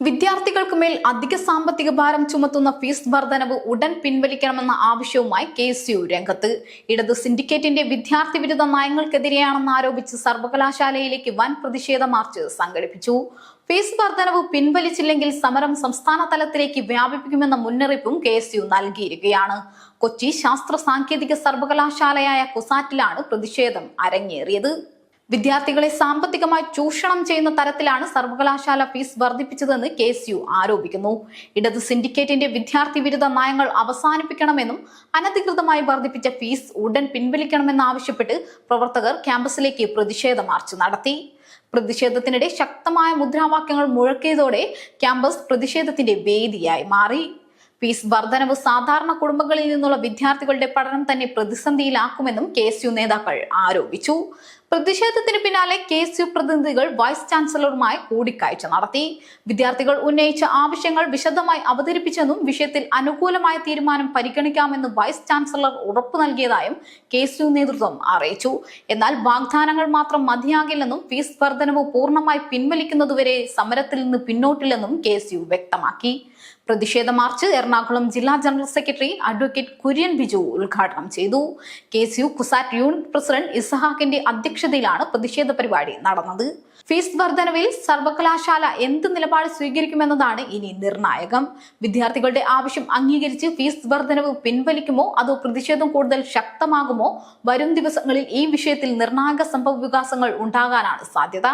വിദ്യാർത്ഥികൾക്ക് മേൽ അധിക സാമ്പത്തിക ഭാരം ചുമത്തുന്ന ഫീസ് വർധനവ് ഉടൻ പിൻവലിക്കണമെന്ന ആവശ്യവുമായി KSU രംഗത്ത്. ഇടത് സിൻഡിക്കേറ്റിന്റെ വിദ്യാർത്ഥി വിരുദ്ധ നയങ്ങൾക്കെതിരെയാണെന്ന് ആരോപിച്ച് സർവകലാശാലയിലേക്ക് വൻ പ്രതിഷേധ മാർച്ച് സംഘടിപ്പിച്ചു. ഫീസ് വർധനവ് പിൻവലിച്ചില്ലെങ്കിൽ സമരം സംസ്ഥാന തലത്തിലേക്ക് വ്യാപിപ്പിക്കുമെന്ന മുന്നറിയിപ്പും KSU നൽകിയിരിക്കുകയാണ്. കൊച്ചി ശാസ്ത്ര സാങ്കേതിക സർവകലാശാലയായ കുസാറ്റിലാണ് പ്രതിഷേധം അരങ്ങേറിയത്. വിദ്യാർത്ഥികളെ സാമ്പത്തികമായി ചൂഷണം ചെയ്യുന്ന തരത്തിലാണ് സർവകലാശാല ഫീസ് വർദ്ധിപ്പിച്ചതെന്ന് KSU ആരോപിക്കുന്നു. ഇടത് സിൻഡിക്കേറ്റിന്റെ വിദ്യാർത്ഥി വിരുദ്ധ നയങ്ങൾ അവസാനിപ്പിക്കണമെന്നും അനധികൃതമായി വർദ്ധിപ്പിച്ച ഫീസ് ഉടൻ പിൻവലിക്കണമെന്നാവശ്യപ്പെട്ട് പ്രവർത്തകർ ക്യാമ്പസിലേക്ക് പ്രതിഷേധ മാർച്ച് നടത്തി. പ്രതിഷേധത്തിനിടെ ശക്തമായ മുദ്രാവാക്യങ്ങൾ മുഴക്കിയതോടെ ക്യാമ്പസ് പ്രതിഷേധത്തിന്റെ വേദിയായി മാറി. ഫീസ് വർധനവ് സാധാരണ കുടുംബങ്ങളിൽ നിന്നുള്ള വിദ്യാർത്ഥികളുടെ പഠനം തന്നെ പ്രതിസന്ധിയിലാക്കുമെന്നും KSU നേതാക്കൾ ആരോപിച്ചു. പ്രതിഷേധത്തിന് പിന്നാലെ KSU പ്രതിനിധികൾ വൈസ് ചാൻസലറുമായി കൂടിക്കാഴ്ച നടത്തി. വിദ്യാർത്ഥികൾ ഉന്നയിച്ച ആവശ്യങ്ങൾ വിശദമായി അവതരിപ്പിച്ചെന്നും വിഷയത്തിൽ അനുകൂലമായ തീരുമാനം പരിഗണിക്കാമെന്നും വൈസ് ചാൻസലർ ഉറപ്പു നൽകിയതായും KSU നേതൃത്വം അറിയിച്ചു. എന്നാൽ വാഗ്ദാനങ്ങൾ മാത്രം മതിയാകില്ലെന്നും ഫീസ് വർധനവ് പൂർണ്ണമായി പിൻവലിക്കുന്നതുവരെ സമരത്തിൽ നിന്ന് പിന്നോട്ടില്ലെന്നും KSU വ്യക്തമാക്കി. പ്രതിഷേധ മാർച്ച് എറണാകുളം ജില്ലാ general secretary advocate Kurian Biju ഉദ്ഘാടനം ചെയ്തു. KSU കുസാറ്റ് യൂണിറ്റ് പ്രസിഡന്റ് ഇസഹാക്കിന്റെ അധ്യക്ഷതയിലാണ് പ്രതിഷേധ പരിപാടി നടന്നത്. ഫീസ് വർധനവിൽ സർവകലാശാല എന്ത് നിലപാട് സ്വീകരിക്കുമെന്നതാണ് ഇനി നിർണായകം. വിദ്യാർത്ഥികളുടെ ആവശ്യം അംഗീകരിച്ച് ഫീസ് വർധനവ് പിൻവലിക്കുമോ അതോ പ്രതിഷേധം കൂടുതൽ ശക്തമാകുമോ? വരും ദിവസങ്ങളിൽ ഈ വിഷയത്തിൽ നിർണായക സംഭവ വികാസങ്ങൾ ഉണ്ടാകാനാണ് സാധ്യത.